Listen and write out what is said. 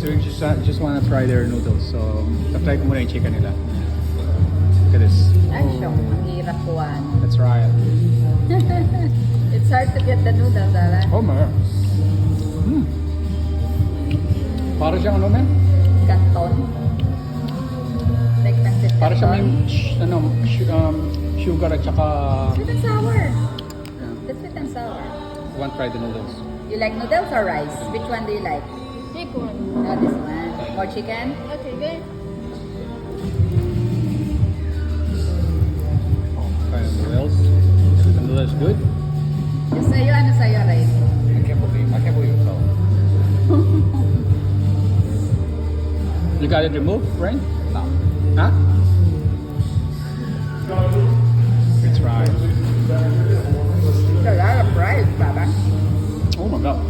So we just want to try their noodles. So, try ko muna yung chicken nila. Look at this. Ay, shock. Ang hirap kuhan. Let's try it. It's hard to get the noodles, Alan. Oh my God. Para siyang ano man? Canton. Like pancit canton. Para siyang may sugar at saka... Sweet and sour. Yeah. The sweet and sour. I want to try the noodles. You like noodles or rice? Which one do you like? Take one. Oh, this one. More chicken? Okay, good. Try the noodles. The noodles good? Yung sa'yo, ano sa'yo, Ray? I can't believe so. You got it removed, right? No. Huh? Let's try. It's a lot of rice, Baba. Oh my God.